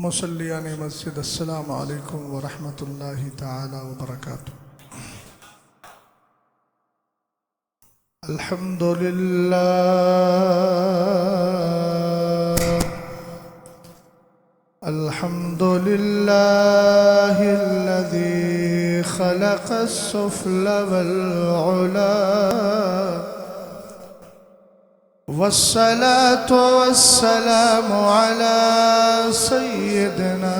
مصلیان مسجد السلام علیکم ورحمۃ اللہ تعالی وبرکاتہ۔ الحمد للہ الحمد للہ الذی خلق السفل والعلا والصلاة والسلام على سيدنا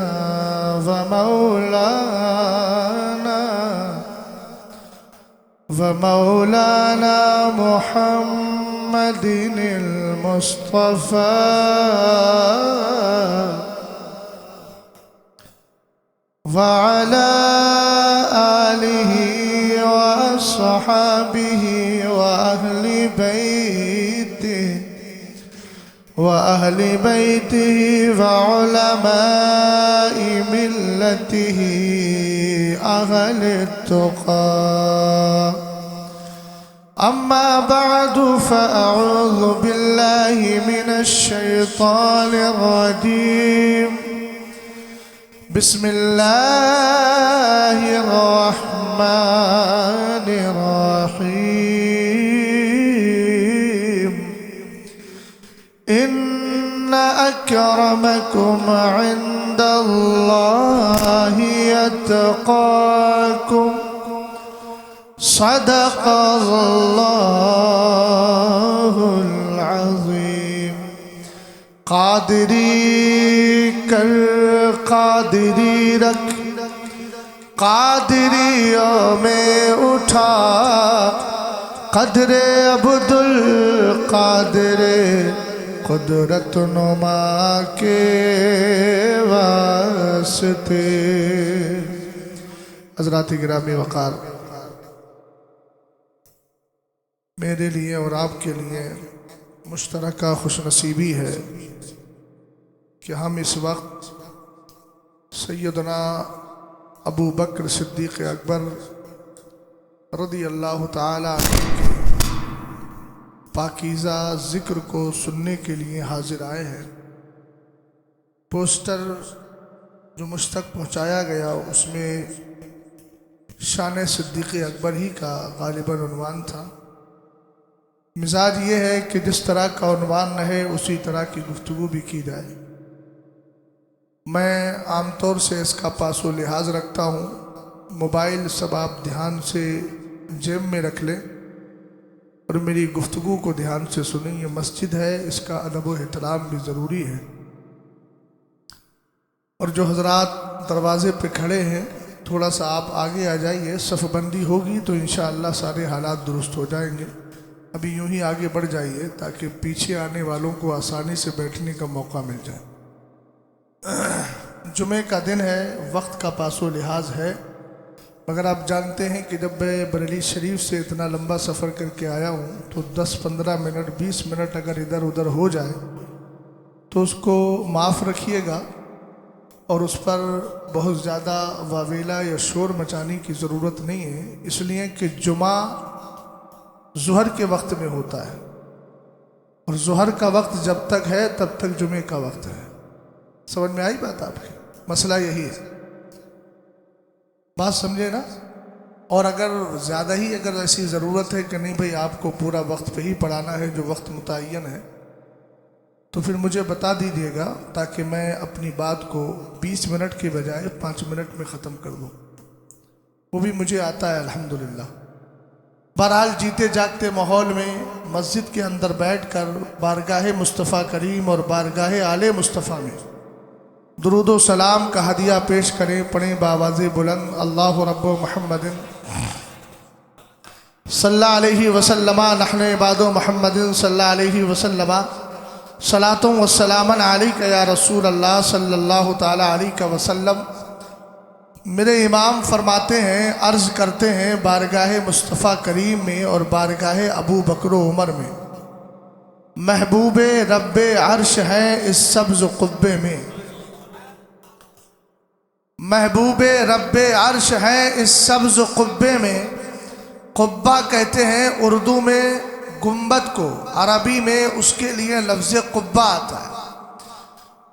ومولانا محمد المصطفى وعلى آله وأصحابه وأهل بيته وعلماء ملته أهل التقى. أما بعد فأعوذ بالله من الشيطان الرجيم. بسم الله الرحمن الرحيم. إن أكرمكم عند الله يتقاكم. صدق الله العظيم. قادری کر قادری رکھ قادریوں میں اٹھا قدر عبدالقادر قدرت نما کے واسطے. حضرات گرامی وقار، میرے لیے اور آپ کے لیے مشترکہ خوش نصیبی ہے کہ ہم اس وقت سیدنا ابو بکر صدیق اکبر رضی اللہ تعالی عنہ کے پاکیزہ ذکر کو سننے کے لیے حاضر آئے ہیں. پوسٹر جو مجھ تک پہنچایا گیا اس میں شان صدیق اکبر ہی کا غالباً عنوان تھا. مزاج یہ ہے کہ جس طرح کا عنوان رہے اسی طرح کی گفتگو بھی کی جائے. میں عام طور سے اس کا پاس و لحاظ رکھتا ہوں. موبائل سب آپ دھیان سے جیب میں رکھ لیں اور میری گفتگو کو دھیان سے سنیں. یہ مسجد ہے، اس کا ادب و احترام بھی ضروری ہے. اور جو حضرات دروازے پہ کھڑے ہیں تھوڑا سا آپ آگے آ جائیے. صف بندی ہوگی تو انشاءاللہ سارے حالات درست ہو جائیں گے. ابھی یوں ہی آگے بڑھ جائیے تاکہ پیچھے آنے والوں کو آسانی سے بیٹھنے کا موقع مل جائے. جمعہ کا دن ہے، وقت کا پاس و لحاظ ہے، مگر آپ جانتے ہیں کہ جب میں بریلی شریف سے اتنا لمبا سفر کر کے آیا ہوں تو 10-15 منٹ 20 منٹ اگر ادھر ادھر ہو جائے تو اس کو معاف رکھیے گا، اور اس پر بہت زیادہ واویلا یا شور مچانے کی ضرورت نہیں ہے، اس لیے کہ جمعہ ظہر کے وقت میں ہوتا ہے اور ظہر کا وقت جب تک ہے تب تک جمعے کا وقت ہے. سمجھ میں آئی بات آپ کی؟ مسئلہ یہی ہے، بات سمجھے نا. اور اگر زیادہ ہی اگر ایسی ضرورت ہے کہ نہیں بھئی آپ کو پورا وقت پہ ہی پڑھانا ہے جو وقت متعین ہے تو پھر مجھے بتا دیجیے گا تاکہ میں اپنی بات کو 20 منٹ کے بجائے 5 منٹ میں ختم کر دوں. وہ بھی مجھے آتا ہے الحمدللہ. بہرحال جیتے جاگتے ماحول میں مسجد کے اندر بیٹھ کر بارگاہ مصطفیٰ کریم اور بارگاہ آل مصطفیٰ میں درود و سلام کا ہدیہ پیش کریں. پڑھیں بآواز بلند اللہ رب محمد صلی اللہ علیہ وسلم نحن عباد محمد صلی اللہ علیہ وسلم صلاۃ و سلام علیک یا رسول اللہ صلی اللہ تعالی علیہ وسلم. میرے امام فرماتے ہیں، عرض کرتے ہیں بارگاہ مصطفیٰ کریم میں اور بارگاہ ابو بکر و عمر میں محبوب رب عرش ہیں اس سبز قبے میں. محبوب رب عرش ہیں اس سبز قبے میں. قبہ کہتے ہیں اردو میں گنبد کو، عربی میں اس کے لیے لفظ قبہ آتا ہے.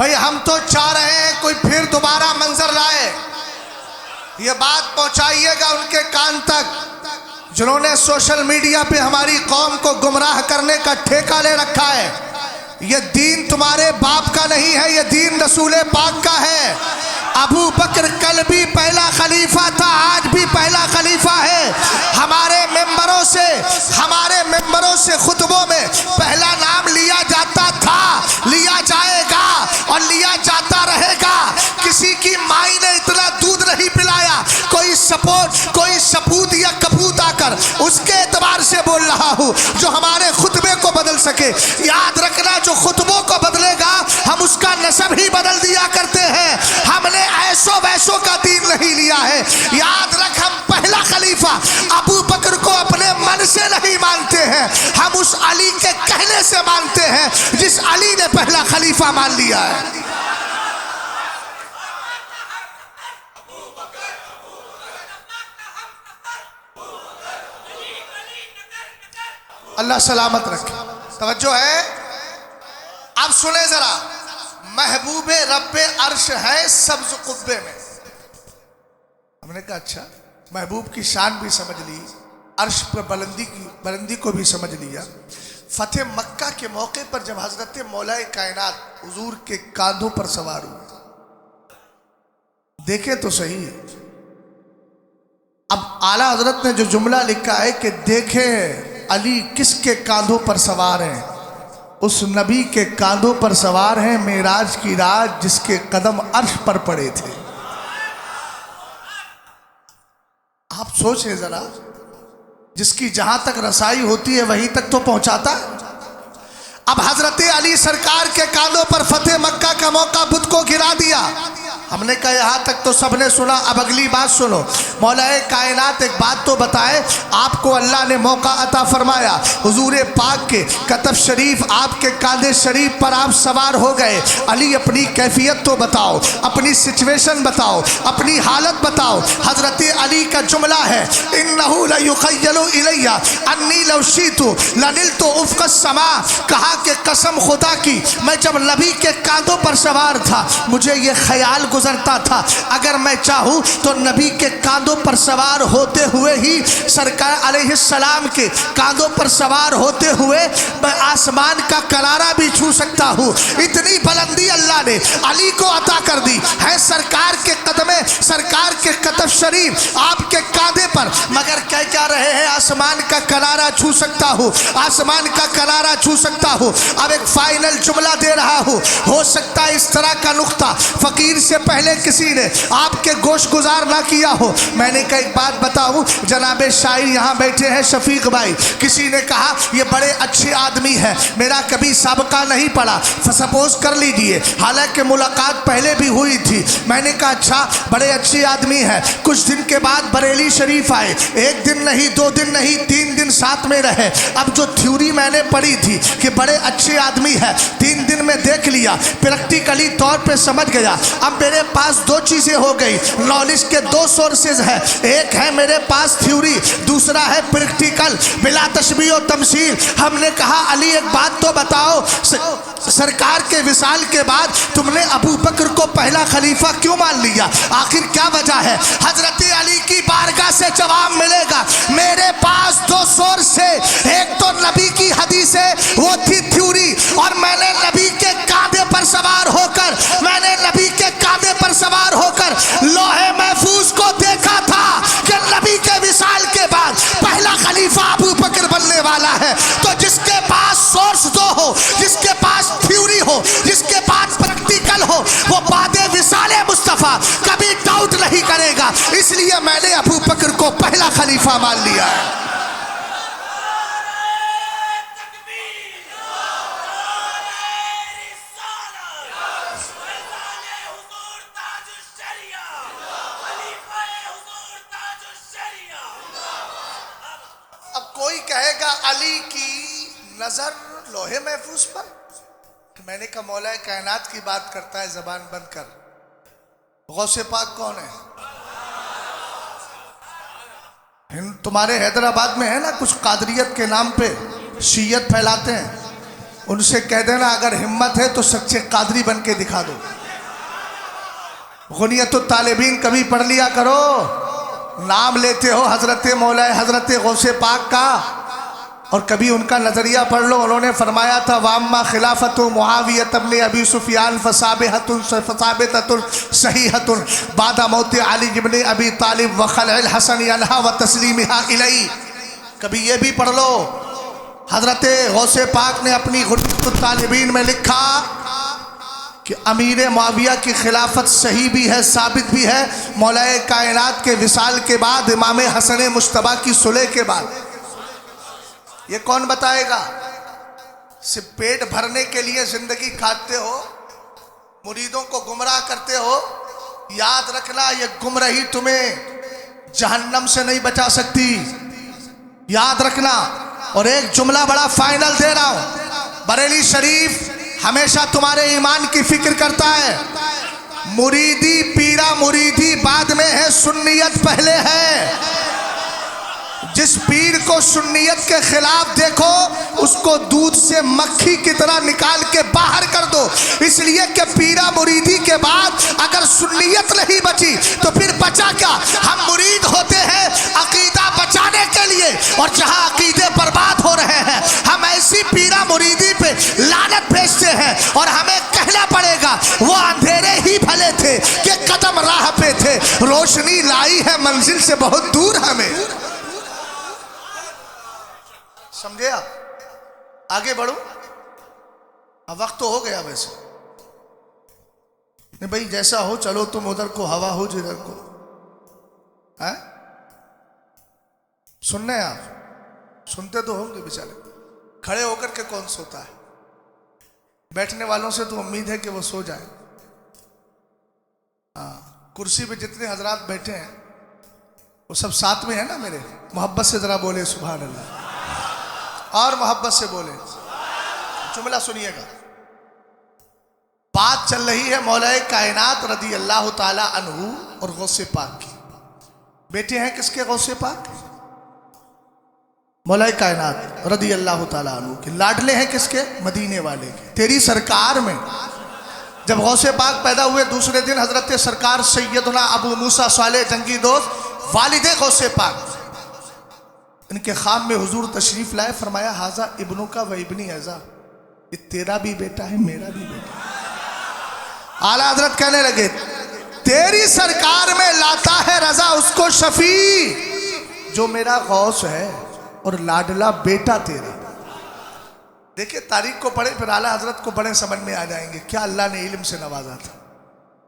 بھائی ہم تو چاہ رہے ہیں کوئی پھر دوبارہ منظر لائے. یہ بات پہنچائیے گا ان کے کان تک جنہوں نے سوشل میڈیا پہ ہماری قوم کو گمراہ کرنے کا ٹھیکہ لے رکھا ہے. یہ دین تمہارے باپ کا نہیں ہے، یہ دین رسول پاک کا ہے. ابو بکر کل بھی پہلا خلیفہ تھا، آج بھی پہلا خلیفہ ہے. ہمارے ممبروں سے خطبوں میں پہلا نام لیا جاتا تھا، لیا جائے گا اور لیا جاتا رہے گا. کسی کی مائی نے اتنا دودھ نہیں پلایا، کوئی سپوت یا کپوت آ کر اس کے اعتبار سے بول رہا ہوں جو ہمارے خطبے کو بدل سکے. یاد رکھنا جو خطبوں کو بدلے گا ہم اس کا نسب ہی بدل دیا کرتے ہیں. ہم نے ایسو ویسو کا دین نہیں لیا ہے. یاد رکھ ہم پہلا خلیفہ ابو بکر کو اپنے من سے نہیں مانتے ہیں، ہم اس علی کے کہنے سے مانتے ہیں جس علی نے پہلا خلیفہ مان لیا ہے. اللہ سلامت رکھے. توجہ ہے. اب سنیں ذرا. محبوب رب عرش ہے سبز قبے میں. ہم نے کہا اچھا محبوب کی شان بھی سمجھ لی، عرش پر بلندی کو بھی سمجھ لیا. فتح مکہ کے موقع پر جب حضرت مولا کائنات حضور کے کاندھوں پر سوار ہوئے، دیکھیں تو صحیح. اب اعلیٰ حضرت نے جو جملہ لکھا ہے کہ دیکھیں علی کس کے کاندھوں پر سوار ہیں، اس نبی کے کاندھوں پر سوار ہیں معراج کی رات جس کے قدم عرش پر پڑے تھے. آپ سوچیں ذرا، جس کی جہاں تک رسائی ہوتی ہے وہیں تک تو پہنچاتا ہے. اب حضرت علی سرکار کے کاندھوں پر فتح مکہ کا موقع بدھ کو گرا دیا. ہم نے کہا یہاں تک تو سب نے سنا، اب اگلی بات سنو. مولا کائنات ایک بات تو بتائے، آپ کو اللہ نے موقع عطا فرمایا، حضور پاک کے کتف شریف آپ کے کاندھے شریف پر آپ سوار ہو گئے. علی اپنی کیفیت تو بتاؤ، اپنی سچویشن بتاؤ، اپنی حالت بتاؤ. حضرت علی کا جملہ ہے انہو لیخیل الی انی لو شیت لنلت افق السماء. کہا کہ قسم خدا کی میں جب نبی کے کاندھوں پر سوار تھا مجھے یہ خیال گزرتا تھا اگر میں چاہوں تو نبی کے کاندھوں پر سوار ہوتے ہوئے ہی سرکار علیہ السلام کے کاندھوں پر سوار ہوتے ہوئے میں آسمان کا کنارہ بھی چھو سکتا ہوں. اتنی بلندی اللہ نے علی کو عطا کر دی ہے. سرکار کے قدمے، سرکار کے کتف شریف آپ کے کاندھے پر، مگر کہہ کیا رہے ہیں آسمان کا کنارہ چھو سکتا ہوں، آسمان کا کنارہ چھو سکتا ہوں. اب ایک فائنل جملہ دے رہا ہوں، ہو سکتا ہے اس طرح کا نقطہ فقیر سے پہلے کسی نے آپ کے گوشت گزار نہ کیا ہو. میں نے کہا ایک بات بتاؤں، جناب شاعر یہاں بیٹھے ہیں شفیق بھائی، کسی نے کہا یہ بڑے اچھے آدمی ہے، میرا کبھی سابقہ نہیں پڑا، سپوز کر لیجئے، حالانکہ ملاقات پہلے بھی ہوئی تھی. میں نے کہا اچھا بڑے اچھے آدمی ہے. کچھ دن کے بعد بریلی شریف آئے، ایک دن نہیں، 2 دن نہیں، 3 دن ساتھ میں رہے. اب جو تھیوری میں نے پڑھی تھی کہ بڑے اچھے آدمی ہے، 3 دن میں دیکھ لیا، پریکٹیکلی طور پہ سمجھ گیا. اب میرے پاس 2 چیزیں ہو گئی، نالج کے 2 سورسز ہیں، ایک ہے میرے پاس تھیوری، دوسرا ہے پریکٹیکل بلا تشبیہ و تمثیل. ہم نے کہا علی ایک بات تو بتاؤ، سرکار کے وصال کے بعد تم نے ابو بکر کو پہلا خلیفہ کیوں مان لیا؟ آخر کیا وجہ ہے؟ حضرت علی کی بارگاہ سے جواب ملے گا. میرے پاس 2 سورس ہے، ایک تو نبی کی حدیث ہے، وہ تھی تھیوری، اور میں نے نبی کے کاندھے پر سوار ہو کر، میں نے نبی کے کاندھے پر سوار ہو کر لوح محفوظ کو دیکھا تھا کہ نبی کے وصال کے بعد پہلا خلیفہ ابو بکر بننے والا ہے. تو جس کے پاس سورس 2 ہو، جس کے پاس تھیوری ہو، جس کے پاس پریکٹیکل ہو، وہ بعد وصال مصطفیٰ کبھی ڈاؤٹ نہیں کرے گا. اس لیے میں نے ابو بکر کو پہلا خلیفہ مان لیا ہے. کوئی کہے گا علی کی نظر لوح محفوظ پر، میں نے کہا مولا کائنات کی بات کرتا ہے زبان بند کر. غوث پاک کون ہے؟ تمہارے حیدرآباد میں ہے نا کچھ قادریت کے نام پہ شیعت پھیلاتے ہیں، ان سے کہہ دینا اگر ہمت ہے تو سچے قادری بن کے دکھا دو. غنیت الطالبین کبھی پڑھ لیا کرو. نام لیتے ہو حضرت مولا حضرت غوث پاک کا اور کبھی ان کا نظریہ پڑھ لو. انہوں نے فرمایا تھا واما خلافت معاویہ ابن ابی سفیان فثابتۃ صحیحۃ بعد موت علی ابن ابی طالب وخلع الحسن عنہا وتسلیمها الی. کبھی یہ بھی پڑھ لو. حضرت غوث پاک نے اپنی غنیت الطالبین میں لکھا کہ امیر معاویہ کی خلافت صحیح بھی ہے، ثابت بھی ہے مولا کائنات کے وصال کے بعد، امام حسن مجتبیٰ کی صلح کے بعد. یہ کون بتائے گا؟ صرف پیٹ بھرنے کے لیے زندگی کھاتے ہو، مریدوں کو گمراہ کرتے ہو. یاد رکھنا یہ گمراہی تمہیں جہنم سے نہیں بچا سکتی، یاد رکھنا. اور ایک جملہ بڑا فائنل دے رہا ہوں، بریلی شریف ہمیشہ تمہارے ایمان کی فکر کرتا ہے. مریدی پیرا مریدی بعد میں ہے، سنیت پہلے ہے. جس پیر کو سنیت کے خلاف دیکھو اس کو دودھ سے مکھی کی طرح نکال کے باہر کر دو. اس لیے کہ پیرا مریدی کے بعد اگر سنیت نہیں بچی تو پھر بچا کیا؟ ہم مرید ہوتے ہیں عقیدہ بچانے کے لیے، اور جہاں عقیدے برباد ہو رہے ہیں ہم ایسی پیرا مریدی پہ لعنت بھیجتے ہیں. اور ہمیں کہنا پڑے گا وہ اندھیرے ہی بھلے تھے کہ قدم راہ پہ تھے، روشنی لائی ہے منزل سے بہت دور ہمیں. سمجھے آپ؟ آگے بڑھو. اب وقت تو ہو گیا ویسے. نہیں بھائی جیسا ہو چلو، تم ادھر کو ہوا ہو جدھر کو. سننے آپ سنتے تو ہوں گے بیچارے. کھڑے ہو کر کے کون سوتا ہے؟ بیٹھنے والوں سے تو امید ہے کہ وہ سو جائیں. کرسی پہ جتنے حضرات بیٹھے ہیں وہ سب ساتھ میں ہیں نا میرے. محبت سے ذرا بولے سبحان اللہ، اور محبت سے بولے. جملہ سنیے گا. بات چل رہی ہے مولا کائنات رضی اللہ تعالی عنہ اور غوث پاک کی. بیٹے ہیں کس کے؟ غوث پاک مولا کائنات رضی اللہ تعالی عنہ کے. لاڈلے ہیں کس کے؟ مدینے والے کے. تیری سرکار میں جب غوث پاک پیدا ہوئے دوسرے دن حضرت سرکار سیدنا ابو موسیٰ صالح جنگی دوست والد غوث پاک ان کے خواب میں حضور تشریف لائے. فرمایا ھذا ابنوں کا و ابنی ایزا، یہ تیرا بھی بیٹا ہے میرا بھی بیٹا ہے. اعلیٰ حضرت کہنے لگے تیری سرکار میں لاتا ہے رضا اس کو شفیع جو میرا غوث ہے اور لاڈلا بیٹا تیرا. دیکھیں تاریخ کو پڑھیں پھر اعلیٰ حضرت کو پڑھیں، سمجھ میں آ جائیں گے کیا اللہ نے علم سے نوازا تھا.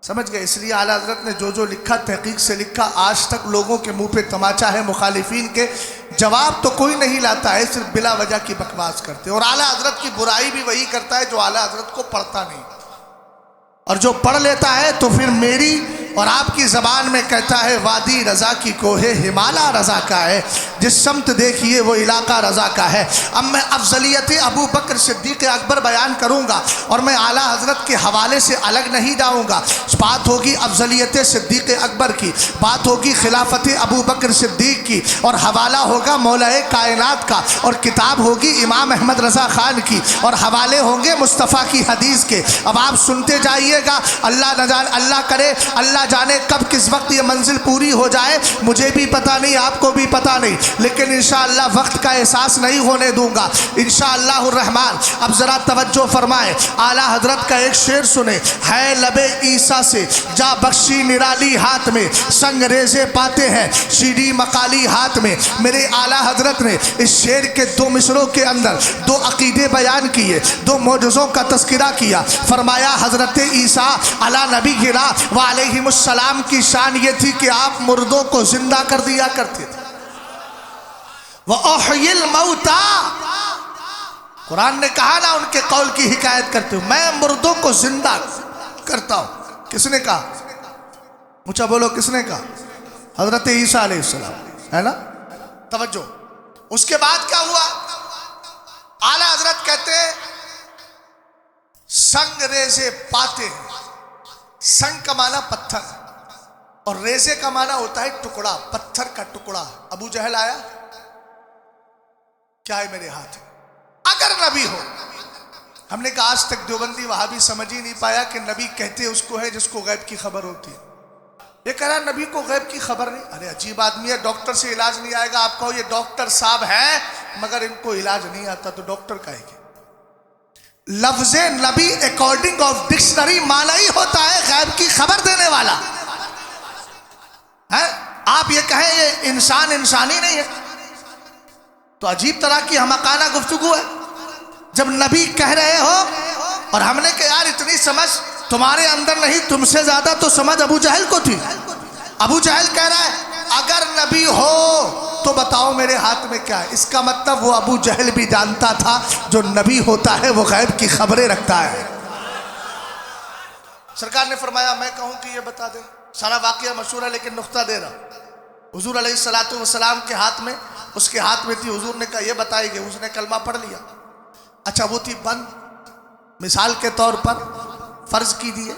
سمجھ گئے؟ اس لیے اعلیٰ حضرت نے جو لکھا تحقیق سے لکھا. آج تک لوگوں کے منہ پہ تماچا ہے مخالفین کے، جواب تو کوئی نہیں لاتا ہے، صرف بلا وجہ کی بکواس کرتے. اور اعلیٰ حضرت کی برائی بھی وہی کرتا ہے جو اعلیٰ حضرت کو پڑھتا نہیں، اور جو پڑھ لیتا ہے تو پھر میری اور آپ کی زبان میں کہتا ہے وادی رضا کی کوہ ہمالا رضا کا ہے، جس سمت دیکھیے وہ علاقہ رضا کا ہے. اب میں افضلیت ابو بکر صدیق اکبر بیان کروں گا اور میں اعلیٰ حضرت کے حوالے سے الگ نہیں جاؤں گا. بات ہوگی افضلیت صدیق اکبر کی، بات ہوگی خلافت ابو بکر صدیق کی، اور حوالہ ہوگا مولا کائنات کا، اور کتاب ہوگی امام احمد رضا خان کی، اور حوالے ہوں گے مصطفیٰ کی حدیث کے. اب آپ سنتے جائیے گا. اللہ کرے اللہ جانے کب کس وقت یہ منزل پوری ہو جائے، مجھے بھی پتا نہیں، آپ کو بھی پتا نہیں، لیکن انشاءاللہ وقت کا احساس نہیں ہونے دوں گا انشاءاللہ الرحمن. اب ذرا توجہ فرمائیں. اعلیٰ حضرت کا ایک شعر سنیں. ہے لب عیسیٰ سے جا بخشی نرالی ہاتھ میں، سنگ ریزے پاتے ہیں شیری مقالی ہاتھ میں. میرے اعلیٰ حضرت نے اس شعر کے دو مصروں کے اندر دو عقیدے بیان کیے، دو معجزوں کا تذکرہ کیا. فرمایا حضرت عیسیٰ علی نبی گرا و علیہم السلام کی شان یہ تھی کہ آپ مردوں کو زندہ کر دیا کرتے تھے. وَأُحْيِي الْمَوْتَى، قرآن نے کہا نا ان کے قول کی حکایت کرتے ہوں، میں مردوں کو زندہ کرتا ہوں. کس نے کہا؟ مجھے بولو کس نے کہا؟ حضرت عیسیٰ علیہ السلام، ہے نا؟ توجہ. اس کے بعد کیا ہوا؟ اعلیٰ حضرت کہتے ہیں سنگ ریزے پاتے ہیں. سنگ کا معنی پتھر اور ریزے کا معنی ہوتا ہے ٹکڑا، پتھر کا ٹکڑا. ابو جہل آیا، کیا ہے میرے ہاتھ؟ اگر نبی ہو ہم نے کہا آج تک دیوبندی وہابی سمجھ ہی نہیں پایا کہ نبی کہتے اس کو ہے جس کو غیب کی خبر ہوتی ہے. یہ کہہ رہا نبی کو غیب کی خبر نہیں. ارے عجیب آدمی ہے, ڈاکٹر سے علاج نہیں آئے گا. آپ کہو یہ ڈاکٹر صاحب ہیں مگر ان کو علاج نہیں آتا تو ڈاکٹر کہے گی. لفظ نبی اکارڈنگ آف ڈکشنری معنی ہی ہوتا ہے غیب کی خبر دینے والا ہے. آپ یہ کہیں یہ انسانی نہیں ہے تو عجیب طرح کی حمقانہ گفتگو ہے. جب نبی کہہ رہے ہو اور ہم نے کہا یار اتنی سمجھ تمہارے اندر نہیں, تم سے زیادہ تو سمجھ ابو جہل کو تھی. ابو جہل کہہ رہا ہے اگر نبی ہو تو بتاؤ میرے ہاتھ میں کیا ہے. اس کا مطلب وہ ابو جہل بھی جانتا تھا جو نبی ہوتا ہے وہ غیب کی خبریں رکھتا ہے. سرکار نے فرمایا میں کہوں کہ یہ بتا دے. سارا واقعہ مشہور ہے لیکن نقطہ دے رہا ہوں. حضور علیہ الصلوۃ والسلام کے ہاتھ میں, اس کے ہاتھ میں تھی. حضور نے کہا یہ بتائے گی. اس نے کلمہ پڑھ لیا. اچھا وہ تھی بند. مثال کے طور پر فرض کیجیے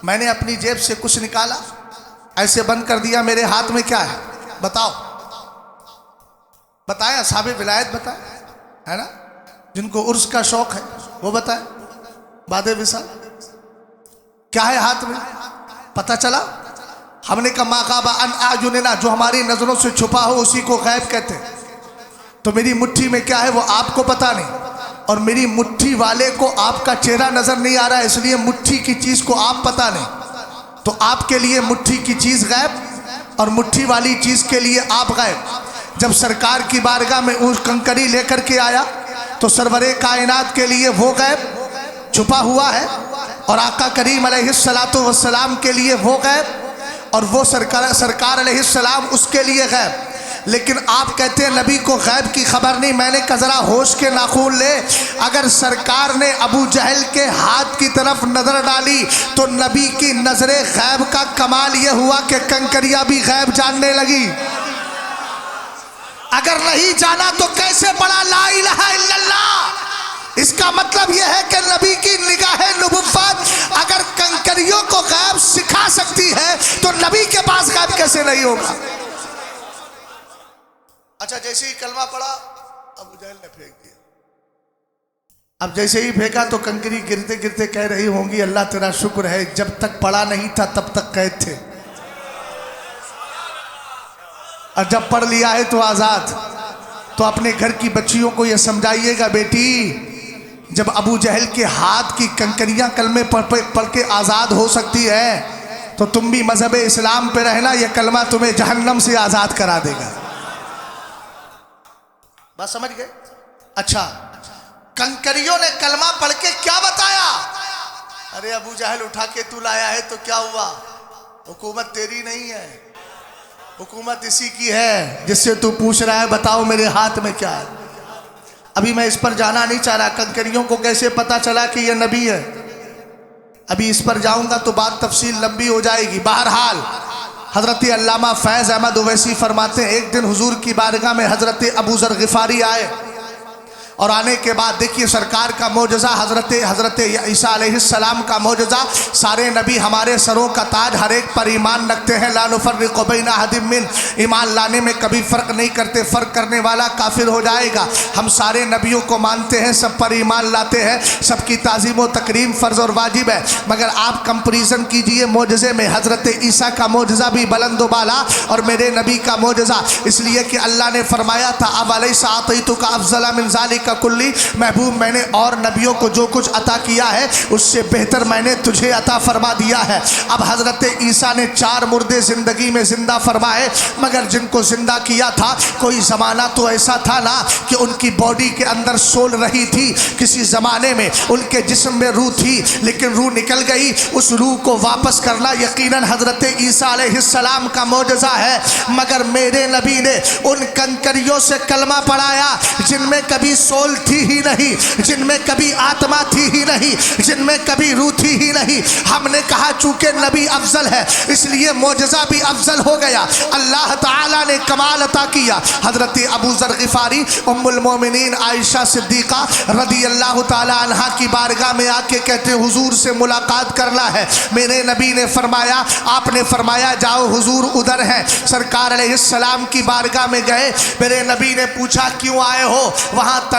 میں نے اپنی جیب سے کچھ نکالا, ایسے بند کر دیا, میرے ہاتھ میں کیا ہے بتاؤ. بتائیں اصحاب ولایت بتائیں, ہے نا, جن کو عرس کا شوق ہے وہ بتائیں. بعد وصال کیا ہے ہاتھ میں پتہ چلا. ہم نے کہا ما غاب عن اعیننا, جو ہماری نظروں سے چھپا ہو اسی کو غیب کہتے ہیں. تو میری مٹھی میں کیا ہے وہ آپ کو پتہ نہیں, اور میری مٹھی والے کو آپ کا چہرہ نظر نہیں آ رہا ہے, اس لیے مٹھی کی چیز کو آپ پتہ نہیں. تو آپ کے لیے مٹھی کی چیز غیب اور مٹھی والی چیز کے لیے آپ غیب. جب سرکار کی بارگاہ میں اونٹ کنکری لے کر کے آیا تو سرور کائنات کے لیے وہ غیب چھپا ہوا ہے, اور آقا کریم علیہ الصلوۃ والسلام کے لیے وہ غیب, اور وہ سرکار علیہ السلام اس کے لیے غیب. لیکن آپ کہتے ہیں نبی کو غیب کی خبر نہیں. میں نے کہا ذرا ہوش کے ناخون لے, اگر سرکار نے ابو جہل کے ہاتھ کی طرف نظر ڈالی تو نبی کی نظر غیب کا کمال یہ ہوا کہ کنکریاں بھی غیب جاننے لگی. اگر نہیں جانا تو کیسے پڑھا لا الہ الا اللہ. اس کا مطلب یہ ہے کہ نبی کی نگاہ نبوت اگر کنکریوں کو غیب سکھا سکتی ہے تو نبی کے پاس غیب کیسے نہیں ہوگا. اچھا جیسے ہی کلمہ پڑھا ابو جہل نے پھینک دیا. اب جیسے ہی پھینکا تو کنکری گرتے گرتے کہہ رہی ہوں گی اللہ تیرا شکر ہے جب تک پڑھا نہیں تھا تب تک قید تھے, اور جب پڑھ لیا ہے تو آزاد. تو اپنے گھر کی بچیوں کو یہ سمجھائیے گا بیٹی جب ابو جہل کے ہاتھ کی کنکریاں کلمے پڑھ کے آزاد ہو سکتی ہے تو تم بھی مذہب اسلام پہ رہنا, یہ کلمہ تمہیں جہنم سے آزاد کرا دے گا. بات سمجھ گئے. اچھا کنکریوں نے کلمہ پڑھ کے کیا بتایا. ارے ابو جہل اٹھا کے تو لایا ہے تو کیا ہوا, حکومت تیری نہیں ہے, حکومت اسی کی ہے جس سے تو پوچھ رہا ہے بتاؤ میرے ہاتھ میں کیا ہے. ابھی میں اس پر جانا نہیں چاہ رہا کنکریوں کو کیسے پتا چلا کہ یہ نبی ہے, ابھی اس پر جاؤں گا تو بات تفصیل لمبی ہو جائے گی. بہرحال حضرت علامہ فیض احمد اویسی فرماتے ہیں ایک دن حضور کی بارگاہ میں حضرت ابو ذر غفاری آئے, اور آنے کے بعد دیکھیے سرکار کا معجزہ, حضرت عیسیٰ علیہ السلام کا معجزہ. سارے نبی ہمارے سروں کا تاج, ہر ایک پر ایمان رکھتے ہیں. لا نفرق بین احد من, ایمان لانے میں کبھی فرق نہیں کرتے, فرق کرنے والا کافر ہو جائے گا. ہم سارے نبیوں کو مانتے ہیں, سب پر ایمان لاتے ہیں, سب کی تعظیم و تکریم فرض اور واجب ہے. مگر آپ کمپریزن کیجئے معجزے میں, حضرت عیسیٰ کا معجزہ بھی بلند و بالا اور میرے نبی کا معجزہ, اس لیے کہ اللہ نے فرمایا تھا اب الیس اعطیتک افضل من ذلک کا کلی, محبوب میں نے اور نبیوں کو جو کچھ عطا کیا ہے اس سے بہتر میں نے تجھے عطا فرما دیا ہے. اب حضرت عیسیٰ نے 4 مردے زندگی میں زندہ فرمائے, مگر جن کو زندہ کیا تھا کوئی زمانہ تو ایسا تھا نا کہ ان کی باڈی کے اندر سول رہی تھی, کسی زمانے میں ان کے جسم میں روح تھی لیکن روح نکل گئی. اس روح کو واپس کرنا یقیناً حضرت عیسیٰ علیہ السلام کا معجزہ ہے. مگر میرے نبی نے ان کنکریوں سے کلمہ پڑھایا جن میں کبھی سول تھی ہی نہیں, جن میں کبھی آتما تھی ہی نہیں, جن میں کبھی روح تھی ہی نہیں. ہم نے کہا چونکہ نبی افضل ہے اس لیے معجزہ بھی افضل ہو گیا. اللہ تعالیٰ نے کمال عطا کیا. حضرت ابو ذر غفاری ام المومنین عائشہ صدیقہ رضی اللہ تعالیٰ عنہا کی بارگاہ میں آ کے کہتے حضور سے ملاقات کرنا ہے. میرے نبی نے فرمایا, آپ نے فرمایا جاؤ حضور ادھر ہیں. سرکار علیہ السلام کی بارگاہ میں گئے, میرے نبی نے پوچھا کیوں آئے ہو. وہاں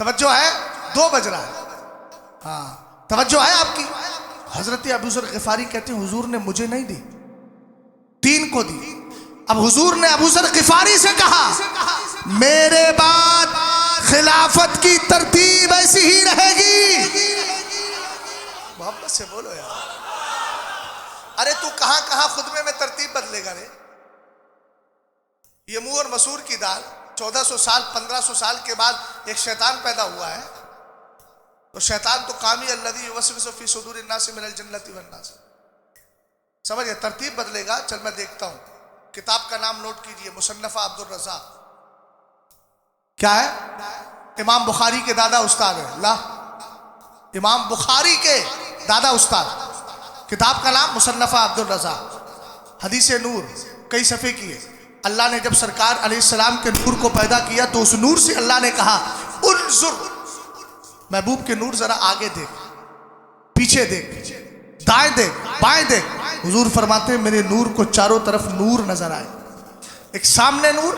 توجہ ہے؟ 2 بج رہا ہے، ہاں توجہ ہے آپ کی؟ حضرت ابو ذر غفاری کہتے ہیں حضور نے مجھے نہیں دی، 3 کو دی۔ اب حضور نے ابو ذر غفاری سے کہا میرے بعد خلافت کی ترتیب ایسی ہی رہے گی۔ محبت سے بولو یار، ارے تو کہاں کہاں خطبے میں ترتیب بدلے گا رے؟ یہ منہ اور مسور کی دال، 1400 سال 1500 سال کے بعد ایک شیطان پیدا ہوا ہے، تو شیطان تو قامی الذی یوسوس فی صدور الناس من الجنۃ والناس، سمجھ گئے؟ ترتیب بدلے گا، چل میں دیکھتا ہوں۔ کتاب کا نام نوٹ کیجئے، مصنفہ عبد الرزاق، کیا ہے؟ امام بخاری کے دادا استاد ہے، لا امام بخاری کے دادا استاد، کتاب کا نام مصنفہ عبد الرزاق، حدیث نور، کئی صفحے کی ہے۔ اللہ نے جب سرکار علیہ السلام کے نور کو پیدا کیا تو اس نور سے اللہ نے کہا انظر، محبوب کے نور ذرا آگے دیکھ، پیچھے دیکھ، دائیں دیکھ، بائیں دیکھ۔ حضور فرماتے ہیں میرے نور کو چاروں طرف نور نظر آئے، ایک سامنے نور،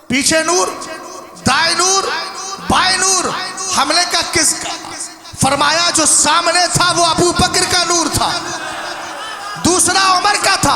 پیچھے نور، دائیں نور، بائیں نور۔ حملے کا کس کا؟ فرمایا جو سامنے تھا وہ ابو بکر کا نور تھا، دوسرا عمر کا تھا،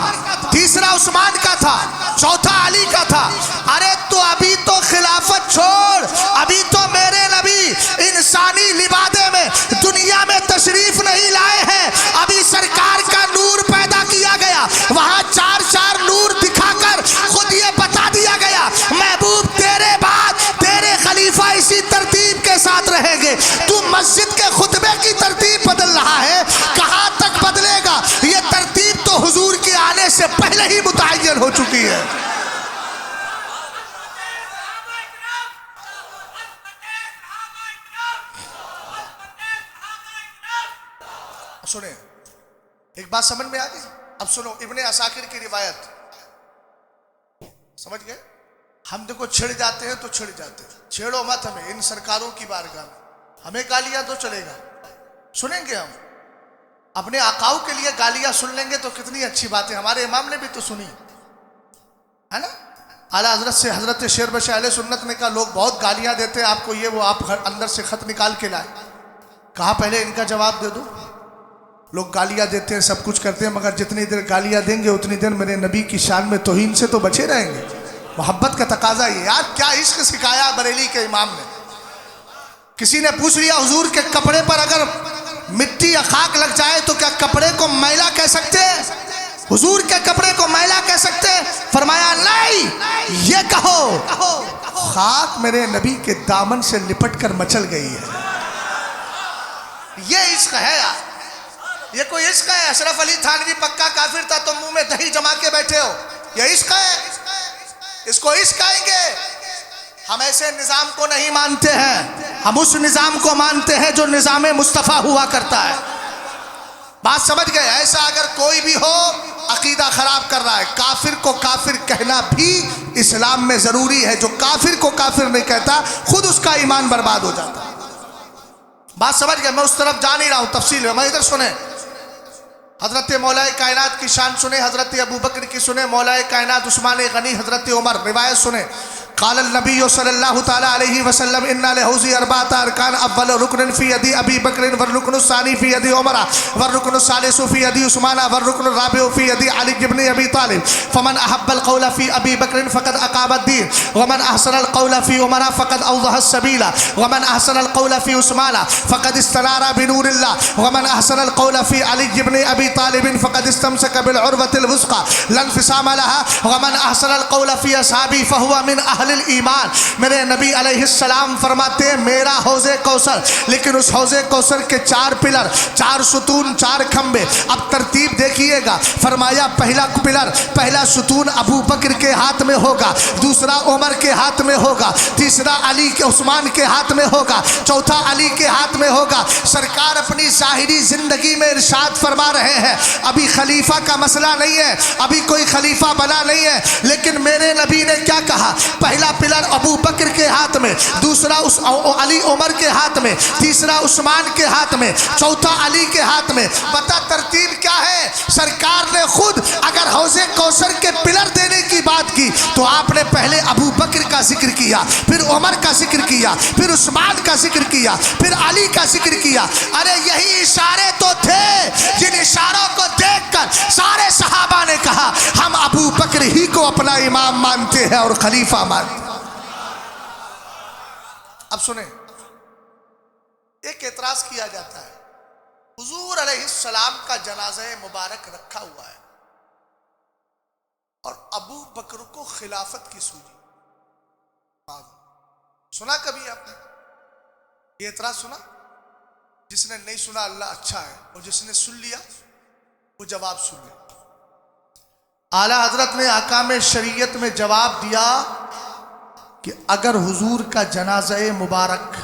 تیسرا عثمان کا تھا، چوتھا علی کا تھا۔ ارے تو ابھی تو خلافت چھوڑ، ابھی تو میرے نبی انسانی لبادے میں دنیا میں تشریف نہیں لائے ہیں، ابھی سرکار کا نور پیدا کیا گیا، وہاں 4 نور دکھا کر خود یہ بتا دیا گیا محبوب تیرے بعد تیرے خلیفہ اسی ترتیب کے ساتھ رہیں گے۔ تو مسجد کے خطبے کی ترتیب بدل رہا ہے، کہاں تک بدلے گا؟ یہ ترتیب تو حضور کے آنے سے پہلے ہی متعین ہو چکی ہے۔ سنیں، ایک بات سمجھ میں آ گئی؟ اب سنو ابن عساکر کی روایت، سمجھ گئے؟ ہم دیکھو چھڑ جاتے ہیں تو چھڑ جاتے ہیں، چھیڑو مت ہمیں ان سرکاروں کی بارگاہ میں، ہمیں گالیاں تو چلے گا، سنیں گے ہم اپنے آقاؤں کے لیے گالیاں سن لیں گے تو کتنی اچھی بات ہے۔ ہمارے امام نے بھی تو سنی ہے نا، اعلیٰ حضرت سے حضرت شیر بشاہ اہل سنت نے کہا لوگ بہت گالیاں دیتے ہیں آپ کو، یہ وہ آپ اندر سے خط نکال کے لائے، کہا پہلے ان کا جواب دے دو۔ لوگ گالیاں دیتے ہیں، سب کچھ کرتے ہیں، مگر جتنی دیر گالیاں دیں گے اتنی دیر میرے نبی کی شان میں توہین سے تو بچے رہیں گے۔ محبت کا تقاضا یہ، یار کیا عشق سکھایا بریلی کے امام نے۔ کسی نے پوچھ لیا حضور کے کپڑے پر اگر مٹی یا خاک لگ جائے تو کیا کپڑے کو میلا کہہ سکتے ہیں؟ حضور کے کپڑے کو میلا کہہ سکتے ہیں؟ فرمایا نہیں، یہ کہو خاک میرے نبی کے دامن سے لپٹ کر مچل گئی ہے۔ یہ عشق ہے یار، یہ کوئی عشق ہے؟ اشرف علی تھانوی پکا کافر تھا تو منہ میں دہی جما کے بیٹھے ہو، یہ عشق ہے؟ اس کو عشق کہیں گے؟ ہم ایسے نظام کو نہیں مانتے ہیں، ہم اس نظام کو مانتے ہیں جو نظام مصطفیٰ ہوا کرتا ہے۔ بات سمجھ گئے؟ ایسا اگر کوئی بھی ہو عقیدہ خراب کر رہا ہے، کافر کو کافر کہنا بھی اسلام میں ضروری ہے، جو کافر کو کافر نہیں کہتا خود اس کا ایمان برباد ہو جاتا ہے۔ بات سمجھ گئے؟ میں اس طرف جا نہیں رہا ہوں تفصیل میں، ادھر سنیں، حضرت مولا کائنات کی شان سنیں، حضرت ابو بکر کی سنیں، مولا کائنات عثمان غنی، حضرت عمر، روایت سنیں۔ قال النبی صلی اللہ تعالی علیہ وسلم ان لحوزی 4 ارکان، اول رکن فی ید ابی بکر، والرکن الثانی فی ید عمر، والرکن الثالث فی ید عثمان، والرکن الرابع فی ید علی بن ابی طالب، فمن احب القول فی ابی بکر فقد اقام الدین، ومن احسن القول فی عمر فقد اوضح السبیل، ومن احسن القول فی عثمان فقد استنار بنور اللہ، ومن احسن القول فی علی بن ابی طالب فقد استمسک بالعروۃ الوثقی لا انفصام لها، ومن احسن القول فی اصحابی فهو من اہل الایمان۔ میرے نبی علیہ السلام فرماتے ہیں میرا حوض کوثر، لیکن اس حوض کوثر کے 4 پلر، 4 ستون، 4 کھمبے۔ اب ترتیب دیکھیے گا، فرمایا پہلا پلر، پہلا ستون ابو بکر کے ہاتھ میں ہوگا، دوسرا عمر کے ہاتھ میں ہوگا، تیسرا علی کے عثمان کے ہاتھ میں ہوگا، چوتھا علی کے ہاتھ میں ہوگا۔ سرکار اپنی ظاہری زندگی میں ارشاد فرما رہے ہیں ابھی خلیفہ کا مسئلہ نہیں ہے، ابھی کوئی خلیفہ بنا نہیں ہے، لیکن میرے نبی نے کیا کہا؟ پہلا پلر ابو بکر کے ہاتھ میں، دوسرا علی عمر کے ہاتھ میں، تیسرا عثمان کے ہاتھ میں، چوتھا علی کے ہاتھ میں۔ بتا ترتیب کیا ہے؟ سرکار نے خود اگر حوض کوثر کے پلر دینے کی بات کی تو آپ نے پہلے ابو بکر کا ذکر کیا، پھر عمر کا ذکر کیا، پھر عثمان کا ذکر کیا، پھر علی کا ذکر کیا۔ ارے یہی اشارے تو تھے جن اشاروں کو دیکھ کر سارے صحابہ نے کہا ہم ابو بکر ہی کو اپنا امام مانتے ہیں اور خلیفہ مانتے ہیں۔ اب سنیں، ایک اعتراض کیا جاتا ہے، حضور علیہ السلام کا جنازہ مبارک رکھا ہوا ہے اور ابو بکر کو خلافت کی سوجی۔ سنا کبھی آپ نے یہ اعتراض؟ سنا؟ جس نے نہیں سنا اللہ اچھا ہے، اور جس نے سن لیا وہ جواب سن لیا۔ اعلیٰ حضرت نے احکام شریعت میں جواب دیا کہ اگر حضور کا جنازہ مبارک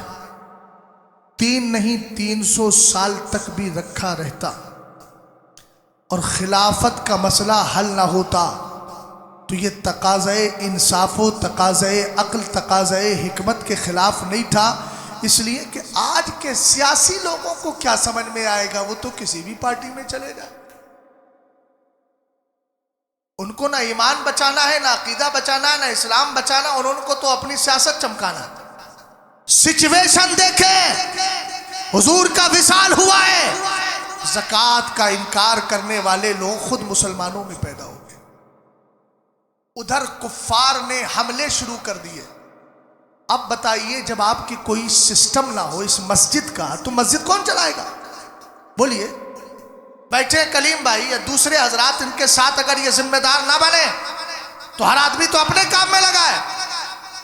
3 نہیں 300 سال تک بھی رکھا رہتا اور خلافت کا مسئلہ حل نہ ہوتا تو یہ تقاضۂ انصاف و تقاضۂ عقل تقاضۂ حکمت کے خلاف نہیں تھا، اس لیے کہ آج کے سیاسی لوگوں کو کیا سمجھ میں آئے گا؟ وہ تو کسی بھی پارٹی میں چلے جائے، ان کو نہ ایمان بچانا ہے، نہ عقیدہ بچانا ہے، نہ اسلام بچانا، اور ان کو تو اپنی سیاست چمکانا ہے۔ سچویشن دیکھیں، حضور کا وصال ہوا ہے، زکوٰۃ کا انکار کرنے والے لوگ خود مسلمانوں میں پیدا ہو گئے، ادھر کفار نے حملے شروع کر دیے۔ اب بتائیے جب آپ کی کوئی سسٹم نہ ہو اس مسجد کا تو مسجد کون چلائے گا؟ بولیے۔ بیٹھے کلیم بھائی یا دوسرے حضرات، ان کے ساتھ اگر یہ ذمہ دار نہ بنے تو ہر آدمی تو اپنے کام میں لگا ہے۔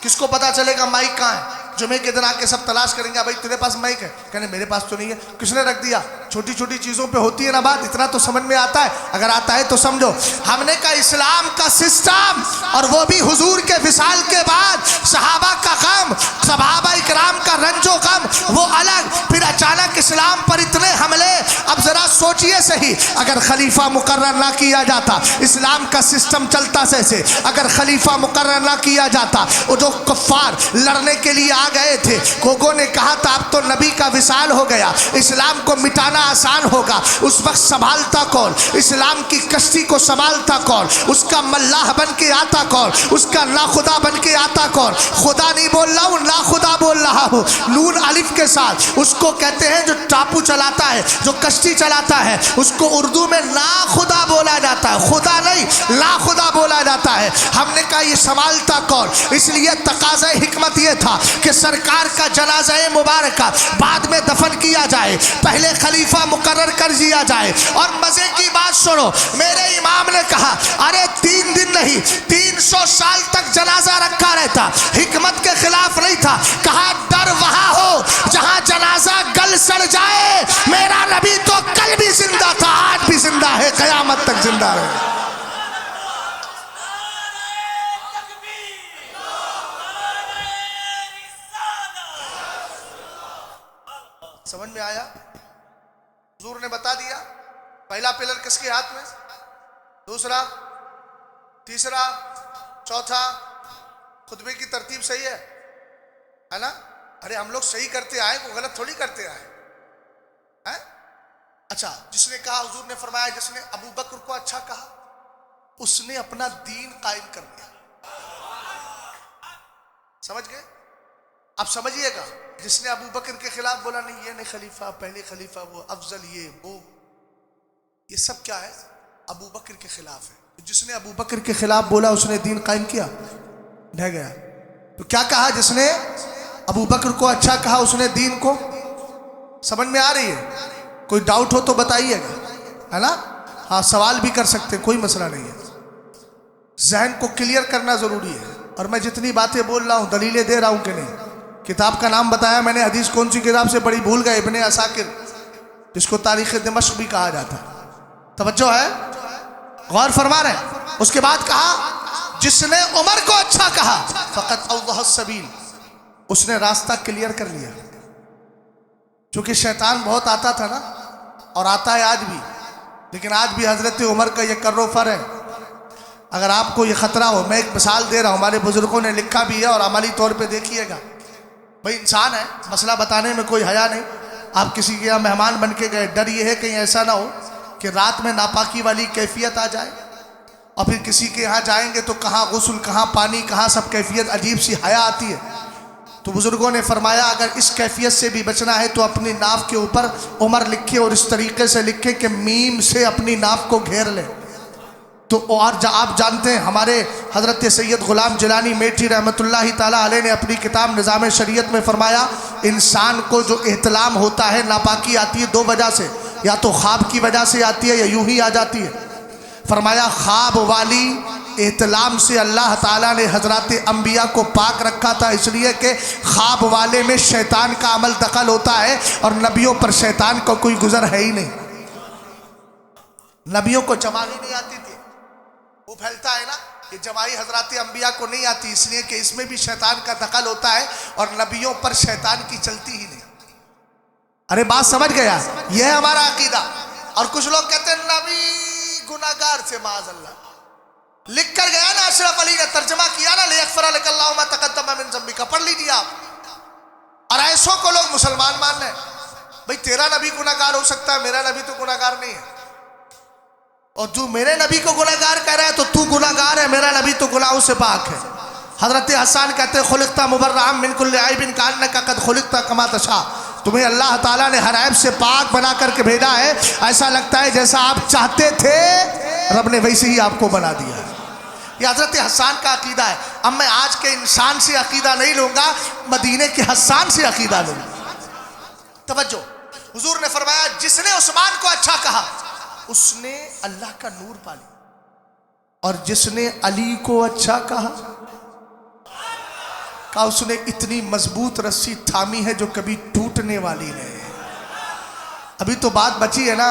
کس کو پتا چلے گا مائک کہاں ہے؟ جمعے کے دن آ کے سب تلاش کریں گے، بھائی تیرے پاس مائک ہے؟ کہنے میرے پاس تو نہیں ہے۔ کس نے رکھ دیا؟ چھوٹی چھوٹی چیزوں پہ ہوتی ہے نا بات، اتنا تو سمجھ میں آتا ہے، اگر آتا ہے تو سمجھو۔ ہم نے کہا اسلام کا سسٹم، اور وہ بھی حضور کے وصال کے بعد، صحابہ کا غم، صحابہ اکرام کا رنج و غم وہ الگ، پھر اچانک اسلام پر اتنے حملے۔ اب ذرا سوچئے صحیح، اگر خلیفہ مقرر نہ کیا جاتا، اسلام کا سسٹم چلتا سے اگر خلیفہ مقرر نہ کیا جاتا، وہ جو کفار لڑنے کے لیے آ گئے تھے، لوگوں نے کہا تھا اب تو نبی کا وصال ہو گیا، اسلام کو مٹانا آسان ہوگا، اس وقت سنبھالتا کون؟ اسلام کی کشتی کو سنبھالتا کون؟ اس کا ملاح بن کے آتا کون؟ اس کا ناخدا بن کے آتا کون؟ خدا نہیں بول رہا ہوں، ناخدا بول رہا ہوں، نون الف کے ساتھ۔ اس کو کہتے ہیں جو ٹاپو چلاتا ہے، جو کشتی چلاتا ہے، اس کو اردو میں ناخدا بولا جاتا ہے، خدا نہیں ناخدا بولا جاتا ہے۔ ہم نے کہا یہ سنبھالتا کون؟ اس لیے تقاضۂ حکمت یہ تھا کہ سرکار کا جنازہ مبارکہ بعد میں دفن کیا جائے، پہلے خلیفہ مقرر کر دیا جائے۔ اور مزے کی بات سنو، میرے امام نے کہا ارے 3 دن نہیں 300 سال تک جنازہ رکھا رہتا، حکمت کے خلاف نہیں تھا۔ کہا ڈر وہاں ہو جہاں جنازہ گل سڑ جائے، میرا نبی تو کل بھی زندہ تھا، آج بھی زندہ ہے، قیامت تک زندہ رہے۔ سمجھ میں آیا؟ حضور نے بتا دیا پہلا پلر کس کے ہاتھ میں، دوسرا، تیسرا، چوتھا۔ خطبے کی ترتیب صحیح ہے نا؟ ارے ہم لوگ صحیح کرتے آئے، وہ غلط تھوڑی کرتے آئے۔ اچھا، جس نے کہا، حضور نے فرمایا جس نے ابو بکر کو اچھا کہا اس نے اپنا دین قائم کر دیا۔ سمجھ گئے؟ اب سمجھیے گا، جس نے ابو بکر کے خلاف بولا نہیں یہ نہیں خلیفہ، پہلے خلیفہ وہ افضل، یہ سب کیا ہے؟ ابو بکر کے خلاف ہے۔ جس نے ابو بکر کے خلاف بولا اس نے دین قائم کیا، ڈھہ گیا۔ تو کیا کہا؟ جس نے ابو بکر کو اچھا کہا اس نے دین کو۔ سمجھ میں آ رہی ہے؟ کوئی ڈاؤٹ ہو تو بتائیے گا، ہے نا؟ ہاں سوال بھی کر سکتے، کوئی مسئلہ نہیں ہے۔ ذہن کو کلیئر کرنا ضروری ہے۔ اور میں جتنی باتیں بول رہا ہوں دلیلیں دے رہا ہوں کہ نہیں؟ کتاب کا نام بتایا میں نے، حدیث کون سی کتاب سے پڑھی بھول گئے، ابن عساکر، جس کو تاریخ دمشق بھی کہا جاتا ہے۔ توجہ ہے؟ غور فرما رہے ہیں؟ اس کے بعد کہا جس نے عمر کو اچھا کہا فقط اوضح السبیل، اس نے راستہ کلیئر کر لیا۔ چونکہ شیطان بہت آتا تھا نا، اور آتا ہے آج بھی، لیکن آج بھی حضرت عمر کا یہ کر و فر ہے۔ اگر آپ کو یہ خطرہ ہو، میں ایک مثال دے رہا ہوں، ہمارے بزرگوں نے لکھا بھی ہے اور عملی طور پہ دیکھیے گا. بھائی انسان ہے، مسئلہ بتانے میں کوئی حیا نہیں. آپ کسی کے یہاں مہمان بن کے گئے، ڈر یہ ہے کہیں ایسا نہ ہو کہ رات میں ناپاکی والی کیفیت آ جائے، اور پھر کسی کے یہاں جائیں گے تو کہاں غسل، کہاں پانی، کہاں سب کیفیت عجیب سی حیا آتی ہے. تو بزرگوں نے فرمایا اگر اس کیفیت سے بھی بچنا ہے تو اپنی ناف کے اوپر عمر لکھے اور اس طریقے سے لکھے کہ میم سے اپنی ناف کو گھیر لے. تو اور آپ جانتے ہیں ہمارے حضرت سید غلام جیلانی میٹھی رحمۃ اللہ تعالیٰ علیہ نے اپنی کتاب نظام شریعت میں فرمایا انسان کو جو احتلام ہوتا ہے، ناپاکی آتی ہے دو وجہ سے، یا تو خواب کی وجہ سے آتی ہے یا یوں ہی آ جاتی ہے. فرمایا خواب والی احتلام سے اللہ تعالیٰ نے حضرات انبیاء کو پاک رکھا تھا، اس لیے کہ خواب والے میں شیطان کا عمل دخل ہوتا ہے اور نبیوں پر شیطان کا کوئی گزر ہے ہی نہیں. نبیوں کو جماعی نہیں آتی تھی، وہ پھیلتا ہے نا کہ جماعی حضرات انبیاء کو نہیں آتی، اس لیے کہ اس میں بھی شیطان کا دخل ہوتا ہے اور نبیوں پر شیطان کی چلتی ہی نہیں. ارے بات سمجھ گیا؟ یہ ہے ہمارا عقیدہ. اور کچھ لوگ کہتے ہیں نبی گناہگار سے معاذ اللہ. لکھ کر گیا نا اشرف علی نے، ترجمہ کیا نا لیغفر لک اللہ ما تقدم من ذنبک، پڑھ لیجیے آپ. اور ایسوں کو لوگ مسلمان مان رہے ہیں. بھئی تیرا نبی گناہگار ہو سکتا ہے، میرا نبی تو گناہگار نہیں ہے. اور جو میرے نبی کو گناہگار کہہ رہا ہے تو تو گناہگار ہے، میرا نبی تو گناہوں سے پاک ہے. حضرت حسان کہتے ہیں خلقت مبرئا من کل عیب کانک قد خلقت کما تشاء، تمہیں اللہ تعالیٰ نے ہر عیب سے پاک بنا کر کے بھیجا ہے، ایسا لگتا ہے جیسا آپ چاہتے تھے رب نے ویسے ہی آپ کو بنا دیا. یہ حضرت حسان کا عقیدہ ہے. اب میں آج کے انسان سے عقیدہ نہیں لوں گا، مدینے کے حسان سے عقیدہ لوں گا. توجہ، حضور نے فرمایا جس نے عثمان کو اچھا کہا اس نے اللہ کا نور پا لیا، اور جس نے علی کو اچھا کہا اس نے اتنی مضبوط رسی تھامی ہے جو کبھی ٹوٹنے والی نہیں. ابھی تو بات بچی ہے نا،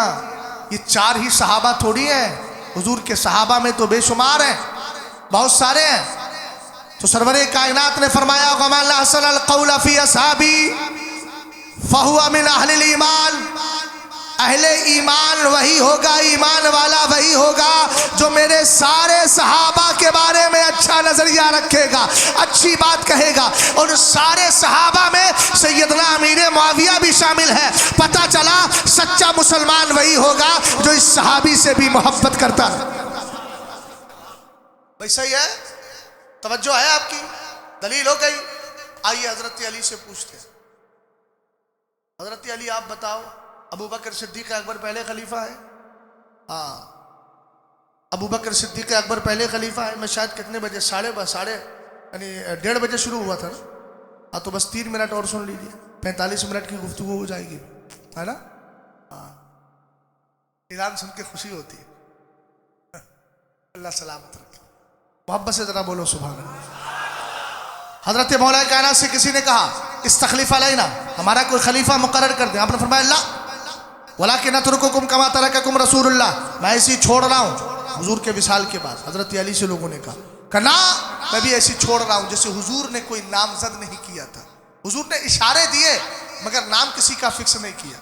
یہ چار ہی صحابہ تھوڑی ہیں، حضور کے صحابہ میں تو بے شمار ہیں، بہت سارے ہیں. تو سرور کائنات نے فرمایا وَمَنْ أَحْسَنَ الْقَوْلَ فِي أَصْحَابِي فَهُوَ مِنْ أَهْلِ الْإِيمَانِ. اہل ایمان وہی ہوگا، ایمان والا وہی ہوگا جو میرے سارے صحابہ کے بارے میں اچھا نظریہ رکھے گا، اچھی بات کہے گا. اور سارے صحابہ میں سیدنا امیر معاویہ بھی شامل ہے. پتہ چلا سچا مسلمان وہی ہوگا جو اس صحابی سے بھی محبت کرتا ہے. بھائی صحیح ہے؟ توجہ ہے آپ کی؟ دلیل ہو گئی. آئیے حضرت علی سے پوچھتے ہیں. حضرت علی آپ بتاؤ، ابو بکر صدیق اکبر پہلے خلیفہ ہے؟ ہاں، ابو بکر صدیق اکبر پہلے خلیفہ ہے. میں شاید کتنے بجے، یعنی 1:30 بجے شروع ہوا تھا نا. ہاں تو بس 3 منٹ اور سن لیجیے، 45 منٹ کی گفتگو ہو جائے گی، ہے نا؟ ہاں، اعلان سن کے خوشی ہوتی ہے. اللہ سلامت رکھے. محبت سے ذرا بولو سبحان اللہ. حضرت مولا کائنات سے کسی نے کہا استخلف علینا، ہمارا کوئی خلیفہ مقرر کر دیں. آپ نے فرمایا لا وَلَكِنْ نَتْرُكُكُمْ كَمَا تَرَكَكُمْ رسول اللہ، میں ایسی چھوڑ رہا ہوں. حضور کے وصال کے بعد حضرت علی سے لوگوں نے کہا کہ نا میں بھی ایسی چھوڑ رہا ہوں جیسے حضور نے کوئی نامزد نہیں کیا تھا. حضور نے اشارے دیے مگر نام کسی کا فکس نہیں کیا.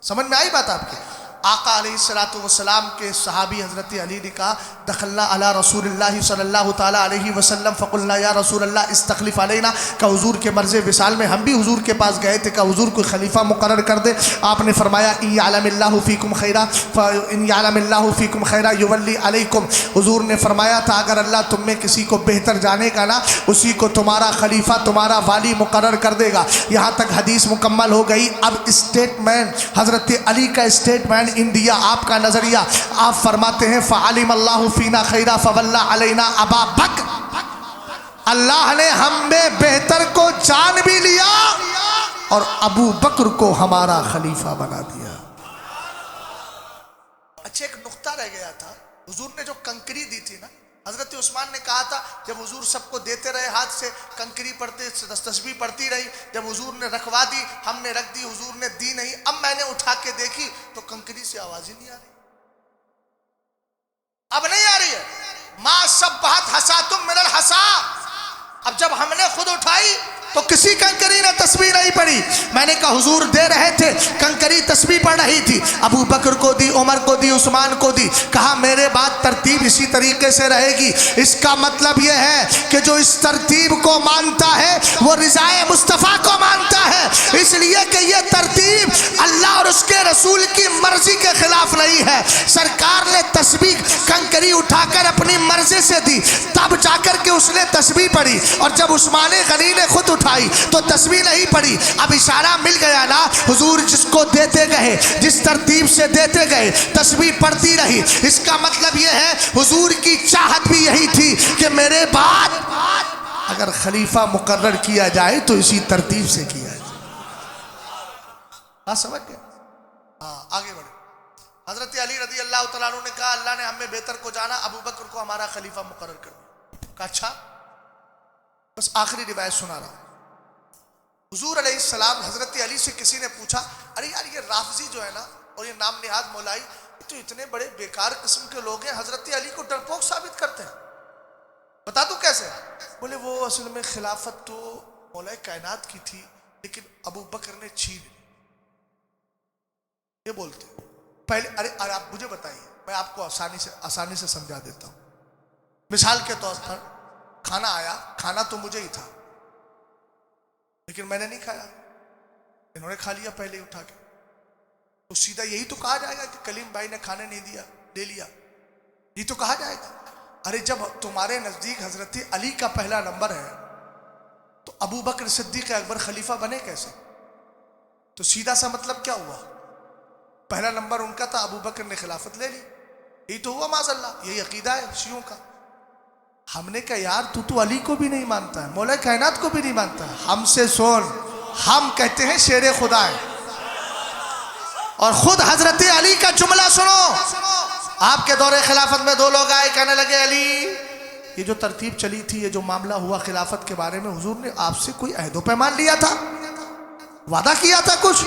سمجھ میں آئی بات آپ کی؟ آقا علیہ السلام کے صحابی حضرت علی نے کہا دخلنا علی رسول اللہ صلی اللہ تعالیٰ علیہ وسلم فقلنا یا رسول اللہ استخلف علینا، کہ حضور کے مرض وصال میں ہم بھی حضور کے پاس گئے تھے کہ حضور کوئی خلیفہ مقرر کر دے. آپ نے فرمایا ان یعلم اللہ فیکم خیرا ان یعلم اللہ فیکم خیرا یولی علیکم. حضور نے فرمایا تھا اگر اللہ تم میں کسی کو بہتر جانے کا نا، اسی کو تمہارا خلیفہ تمہارا والی مقرر کر دے گا. یہاں تک حدیث مکمل ہو گئی. اب اسٹیٹمنٹ حضرت علی کا اسٹیٹمنٹ انڈیا، آپ کا نظریہ. آپ فرماتے ہیں فعلم اللہ فینا خیرا فولا علینا ابا بکر، اللہ نے ہم میں بہتر کو جان بھی لیا اور ابو بکر کو ہمارا خلیفہ بنا دیا. اچھا ایک نقطہ رہ گیا تھا، حضور نے جو کنکری دی تھی نا، حضرت عثمان نے کہا تھا جب حضور سب کو دیتے رہے ہاتھ سے، کنکری پڑھتے تسبیح پڑھتی رہی، جب حضور نے رکھوا دی ہم نے رکھ دی، حضور نے دی نہیں. اب میں نے اٹھا کے دیکھی تو کنکری سے آواز ہی نہیں آ رہی. اب نہیں آ رہی ہے. ما شبہت حساتم من الحسا. اب جب ہم نے خود اٹھائی تو کسی کنکری نے تسبیح نہیں پڑھی. میں نے کہا حضور دے رہے تھے, کنکری تسبیح پڑھ رہی تھی, ابو بکر کو دی, عمر کو دی, عثمان کو دی. کہا میرے بعد ترتیب اسی طریقے سے رہے گی. اس کا مطلب یہ ہے کہ جو اس ترتیب کو مانتا ہے وہ رضائے مصطفیٰ کو مانتا ہے, اس لیے کہ یہ ترتیب اللہ اور اس کے رسول کی مرضی کے خلاف نہیں ہے. سرکار نے تسبیح کنکری اٹھا کر اپنی مرضی سے دی, تب جا کر کے اس نے تسبیح پڑھی. اور جب عثمان غنی نے خود اٹھائی تو تسبیح نہیں پڑھی. اب اشارہ مل گیا نا, حضور جس کو دیتے گئے, جس ترتیب سے دیتے گئے, تسبیح پڑھتی رہی. اس کا مطلب یہ ہے حضور کی چاہت بھی یہی تھی کہ میرے بعد اگر خلیفہ مقرر کیا جائے تو اسی ترتیب سے کیا جائے. ہاں سمجھ گئے؟ ہاں آگے بڑھے. حضرت علی رضی اللہ تعالیٰ عنہ نے کہا اللہ نے ہمیں بہتر کو جانا, ابو بکر کو ہمارا خلیفہ مقرر کر دیا. کہا اچھا, بس آخری روایت سنا رہا ہوں. حضور علیہ السلام حضرت علی سے کسی نے پوچھا, ارے یار یہ رافضی جو ہے نا اور یہ نام نہاد مولائی, یہ تو اتنے بڑے بیکار قسم کے لوگ ہیں, حضرت علی کو ڈرپوک ثابت کرتے ہیں, بتا دوں کیسے؟ بولے وہ اصل میں خلافت تو مولا کائنات کی تھی لیکن ابو بکر نے چھین لی. یہ بولتے پہلے. ارے آپ مجھے بتائیے, میں آپ کو آسانی سے سمجھا دیتا ہوں. مثال کے طور پر کھانا آیا, کھانا تو مجھے ہی تھا لیکن میں نے نہیں کھایا, انہوں نے کھا لیا پہلے اٹھا کے, تو سیدھا یہی تو کہا جائے گا کہ کلیم بھائی نے کھانے نہیں دیا, لے لیا, یہ تو کہا جائے گا. ارے جب تمہارے نزدیک حضرت علی کا پہلا نمبر ہے تو ابو بکر صدیق اکبر خلیفہ بنے کیسے؟ تو سیدھا سا مطلب کیا ہوا, پہلا نمبر ان کا تھا, ابو بکر نے خلافت لے لی. یہی تو ہوا معاذ اللہ, یہی عقیدہ ہے شیعوں کا. ہم نے کہا یار تو علی کو بھی نہیں مانتا ہے, مولا کائنات کو بھی نہیں مانتا ہے, ہم سے سن, ہم کہتے ہیں شیر خدا ہے. اور خود حضرت علی کا جملہ سنو. آپ کے دور خلافت میں دو لوگ آئے, کہنے لگے علی یہ جو ترتیب چلی تھی, یہ جو معاملہ ہوا خلافت کے بارے میں, حضور نے آپ سے کوئی عہد و پیمان لیا تھا, وعدہ کیا تھا کچھ,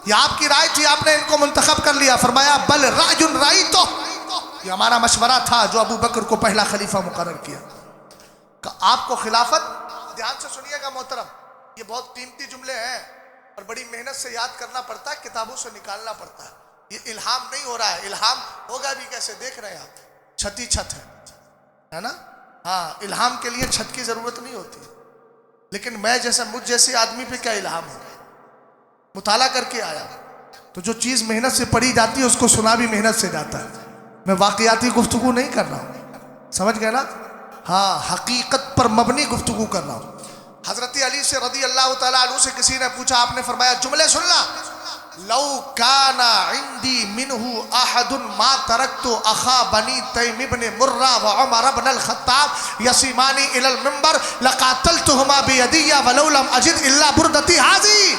یا آپ کی رائے تھی, آپ نے ان کو منتخب کر لیا؟ فرمایا بل رأی رأی, تو یہ ہمارا مشورہ تھا جو ابو بکر کو پہلا خلیفہ مقرر کیا. کہ آپ کو خلافت, دھیان سے سنیے گا محترم, یہ بہت قیمتی جملے ہیں اور بڑی محنت سے یاد کرنا پڑتا ہے, کتابوں سے نکالنا پڑتا ہے. یہ الہام نہیں ہو رہا ہے, الہام ہوگا بھی کیسے, دیکھ رہے ہیں آپ, چھتی چھت ہے نا. ہاں الہام کے لیے چھت کی ضرورت نہیں ہوتی, لیکن میں جیسا مجھ جیسے آدمی پہ کیا الہام ہوگا, مطالعہ کر کے آیا. تو جو چیز محنت سے پڑھی جاتی ہے اس کو سنا بھی محنت سے جاتا ہے. میں واقعاتی گفتگو نہیں کر رہا ہوں, سمجھ گئے نا. ہاں حقیقت پر مبنی گفتگو کر رہا ہوں. حضرت علی سے رضی اللہ تعالیٰ عنہ سے کسی نے پوچھا, آپ نے فرمایا جملے سننا, لو کان عندی منہ احد ما ترکت اخا بنی تیم ابن مرہ وعمر بن الخطاب یسیمانی الی المنبر لقاتلتہما بیدی ولو لم اجد الا بردتی حاضی.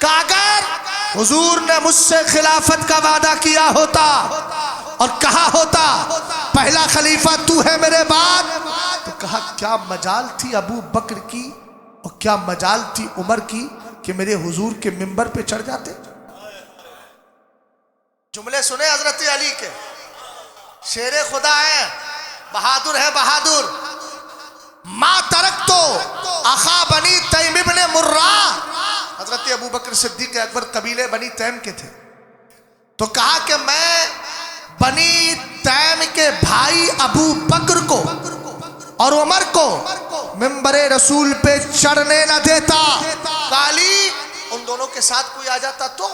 کہ اگر حضور نے مجھ سے خلافت کا وعدہ کیا ہوتا اور کہا ہوتا پہلا خلیفہ تو ہے میرے بعد, تو کہا کیا مجال تھی ابو بکر کی اور کیا مجال تھی عمر کی کہ میرے حضور کے منبر پہ چڑھ جاتے. جملے سنے حضرت علی کے, شیر خدا ہے, بہادر ہے بہادر. ما ترکتو اخا بنی تیم ابن مرہ, حضرت ابو بکر صدیق اکبر قبیلے بنی تیم کے تھے, تو کہا کہ میں بنی تیم کے بھائی ابو بکر کو اور عمر کو منبر رسول پہ چڑھنے نہ دیتا. علی ان دونوں کے ساتھ کوئی آ جاتا تو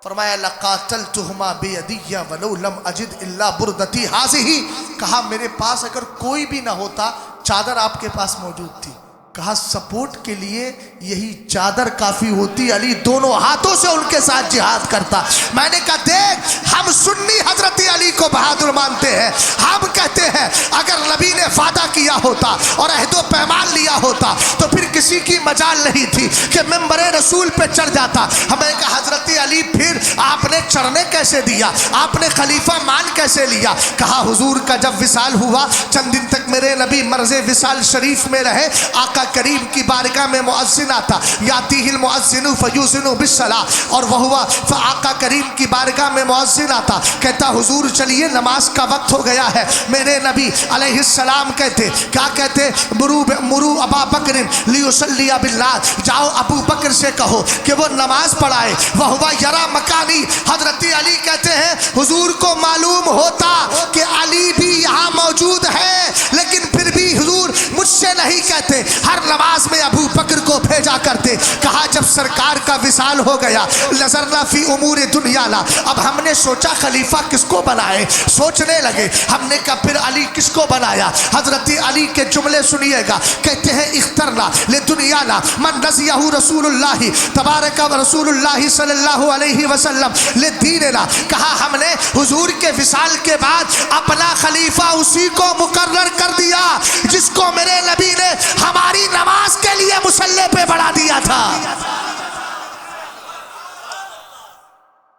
فرمایا لقاتلتہما بیدی ولو لم اجد الا بردتی حاضی. کہا میرے پاس اگر کوئی بھی نہ ہوتا, چادر آپ کے پاس موجود تھی, کہا سپورٹ کے لیے یہی چادر کافی ہوتی, علی دونوں ہاتھوں سے ان کے ساتھ جہاد کرتا. میں نے کہا دیکھ, ہم سنی حضرت علی کو بہادر مانتے ہیں, ہم کہتے ہیں اگر نبی نے وعدہ کیا ہوتا اور عہد و پیمان لیا ہوتا تو پھر کسی کی مجال نہیں تھی کہ منبر رسول پہ چڑھ جاتا. ہمیں کہا حضرت علی پھر آپ نے چڑھنے کیسے دیا, آپ نے خلیفہ مان کیسے لیا؟ کہا حضور کا جب وصال ہوا, چند دن تک میرے نبی مرض وصال شریف میں رہے, آقا کریم کی بارگاہ میں مؤذن آتا، یاتیہ المؤذن فیوزن بالصلاۃ، اور وہ ہوا آقا کریم کی بارگاہ میں مؤذن آتا، کہتا حضور چلیے نماز کا وقت ہو گیا ہے۔ میرے نبی علیہ السلام کہتے، کیا کہتے؟ مرو ابا بکر لیصلی بالناس، جاؤ ابو بکر سے کہو کہ وہ نماز پڑھائے۔ وہو یرا مکانی، حضرت علی کہتے ہیں حضور کو معلوم ہوتا کہ علی بھی یہاں موجود ہے، لیکن پھر بھی حضور مجھ سے نہیں کہتے، ہر نماز میں ابو بکر کو بھیجا کرتے۔ کہا جب سرکار کا وصال ہو گیا، نظرنا فی امور دنیانا، اب ہم نے سوچا خلیفہ کس کو بنائے، سوچنے لگے، ہم نے کہا پھر علی کس کو بنایا؟ حضرت علی کے جملے سنیے گا، کہتے ہیں اخترنا لدنیانا من رضیہ رسول اللہ تبارک و رسول اللہ صلی اللہ علیہ وسلم لدیننا، کہا ہم نے حضور کے وصال کے بعد اپنا خلیفہ اسی کو مقرر کر دیا جس کو میرے نبی نے ہماری نماز کے لیے مصلی پہ بڑھا دیا تھا۔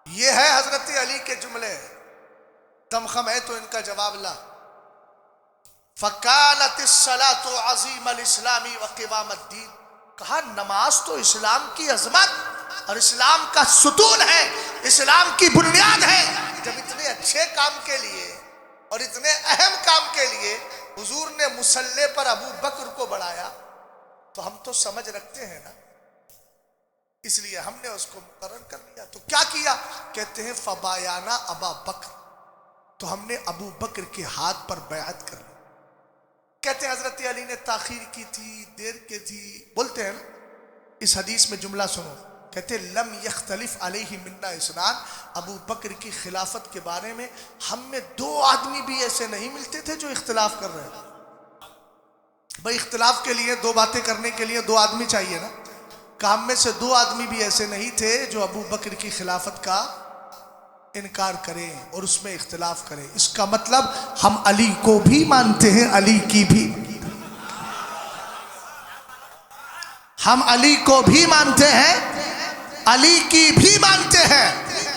یہ ہے حضرت علی کے جملے، دمخم ہے تو ان کا جواب لا۔ فَكَانَتِ الصَّلَاةُ عَظِيمَ الْإِسْلَامِ وَقِوَامَ الدِّينِ، کہا نماز تو اسلام کی عظمت اور اسلام کا ستون ہے، اسلام کی بنیاد ہے۔ جب اتنے اچھے کام کے لیے اور اتنے اہم کام کے لیے حضور نے مصلی پر ابو بکر کو بڑھایا تو ہم تو سمجھ رکھتے ہیں نا، اس لیے ہم نے اس کو مقرر کر لیا۔ تو کیا کیا؟ کہتے ہیں فبایانا ابا بکر، تو ہم نے ابو بکر کے ہاتھ پر بیعت کر لی۔ کہتے ہیں حضرت علی نے تاخیر کی تھی، دیر کی تھی، بولتے ہیں نا۔ اس حدیث میں جملہ سنو، کہتے ہیں لم یختلف علیہ منا اثنان، ابو بکر کی خلافت کے بارے میں ہم میں دو آدمی بھی ایسے نہیں ملتے تھے جو اختلاف کر رہے ہیں۔ بھائی اختلاف کے لیے، دو باتیں کرنے کے لیے دو آدمی چاہیے نا، کام میں سے دو آدمی بھی ایسے نہیں تھے جو ابو بکر کی خلافت کا انکار کریں اور اس میں اختلاف کریں۔ اس کا مطلب ہم علی کو بھی مانتے ہیں، علی کی بھی، ہم علی کو بھی مانتے ہیں، علی کی بھی مانتے ہیں۔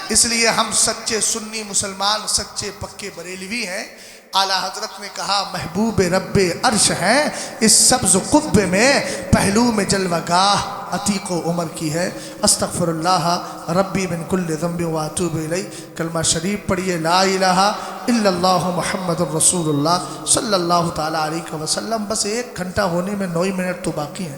اس لیے ہم سچے سنی مسلمان، سچے پکے بریلوی ہیں۔ اعلیٰ حضرت نے کہا محبوب رب عرش ہیں، اس سبز قبے میں پہلو میں جلوہ گاہ عتیق و عمر کی ہے۔ استغفر اللہ ربی من کل ذنب واتوب الیہ۔ کلمہ شریف پڑھیے، لا الہ الا اللہ محمد الرسول اللہ صلی اللہ تعالیٰ علیہ وسلم۔ بس 1 گھنٹہ ہونے میں 9 منٹ تو باقی ہیں۔